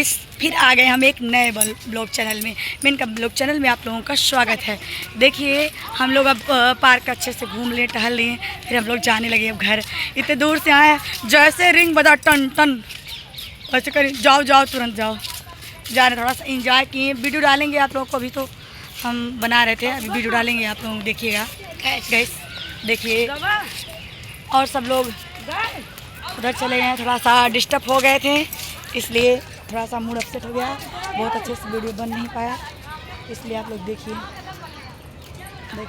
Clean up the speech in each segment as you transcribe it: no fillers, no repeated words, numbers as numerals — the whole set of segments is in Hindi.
फिर आ गए हम एक नए ब्लॉग चैनल में। इनका ब्लॉग चैनल में आप लोगों का स्वागत है। देखिए हम लोग अब पार्क अच्छे से घूम लिए, टहल लिए, फिर हम लोग जाने लगे अब घर। इतने दूर से आए, जैसे रिंग बजा टन टन वैसे करें, जाओ जाओ तुरंत जाओ। जा रहे थोड़ा सा इंजॉय किए, वीडियो डालेंगे आप लोगों को। अभी तो हम बना रहे थे, अभी वीडियो डालेंगे, आप लोग देखिएगा गाइस। देखिए और सब लोग उधर चले गए, थोड़ा सा डिस्टर्ब हो गए थे, इसलिए थोड़ा सा मूड अपसेट हो गया, बहुत अच्छे से वीडियो बन नहीं पाया, इसलिए आप लोग देखिए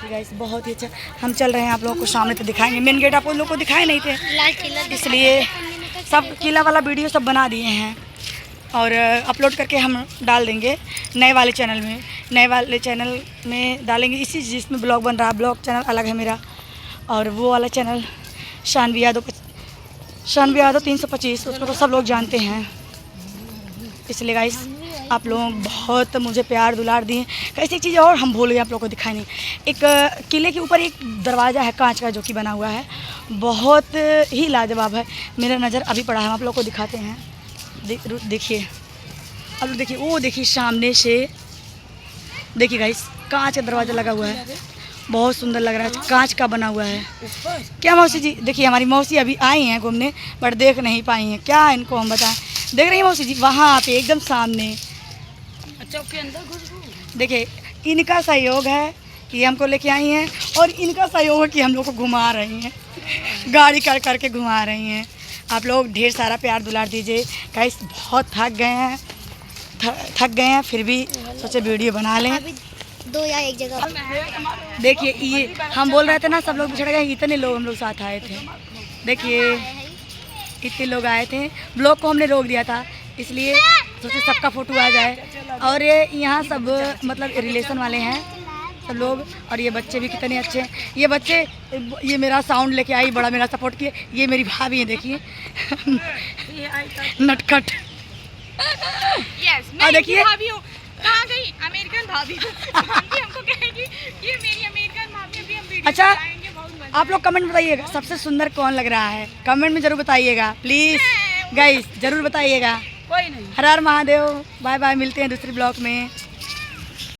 गाइस। बहुत ही अच्छा हम चल रहे हैं, आप लोगों को सामने तो दिखाएंगे। मेन गेट आप लोगों को दिखाए नहीं थे, इसलिए सब किला वाला वीडियो सब बना दिए हैं और अपलोड करके हम डाल देंगे नए वाले चैनल में। नए वाले चैनल में डालेंगे इसी जिसमें ब्लॉग बन रहा है। ब्लॉग चैनल अलग है मेरा, और वो वाला चैनल शानवी यादव 325, उसको तो सब लोग जानते हैं। इसलिए गाइस आप लोग बहुत मुझे प्यार दुलार दिए। कैसी चीज़ और हम भूल गए आप लोगों को दिखाई नहीं। एक किले के ऊपर एक दरवाज़ा है कांच का, जो कि बना हुआ है, बहुत ही लाजवाब है। मेरा नज़र अभी पड़ा है, हम आप लोगों को दिखाते हैं। देखिए अब लोग, देखिए वो देखिए सामने से, देखिए गाइस कांच का दरवाज़ा लगा हुआ है, बहुत सुंदर लग रहा है, कांच का बना हुआ है। क्या मौसी जी, देखिए हमारी मौसी अभी आई हैं घूमने, बट देख नहीं पाई हैं। क्या इनको हम बताएं, देख रही हैं मौसी जी वहाँ पे एकदम सामने। अच्छा के अंदर देखिए, इनका सहयोग है कि हमको लेके आई हैं, और इनका सहयोग है कि हम लोग को घुमा रही हैं, गाड़ी कर करके घुमा रही हैं। आप लोग ढेर सारा प्यार दुलार दीजिए गाइस। बहुत थक गए हैं, फिर भी सोचे वीडियो बना लें। दो या एक जगह। देखिए ये हम बोल रहे थे ना, सब लोग बिछड़ गए, इतने लोग हम लोग साथ आए थे। देखिए इतने लोग आए थे, ब्लॉग को हमने रोक दिया था, इसलिए सोचे सबका फ़ोटो आ जाए। और ये यहाँ सब मतलब रिलेशन वाले हैं सब लोग, और ये बच्चे भी कितने अच्छे हैं। ये बच्चे, ये मेरा साउंड लेके आई, बड़ा मेरा सपोर्ट किए। ये मेरी भाभी है, देखिए नटखट। और देखिए कहाँ गई अमेरिकन भाभी हमको कहेगी ये मेरी अमेरिकन भाभी। अभी हम वीडियो अच्छा बनाएंगे, बहुत मजा। आप लोग कमेंट बताइएगा सबसे सुंदर कौन लग रहा है, कमेंट में ज़रूर बताइएगा प्लीज़ गाइस, ज़रूर बताइएगा। कोई नहीं। हर हर महादेव। बाय बाय, मिलते हैं दूसरे ब्लॉग में।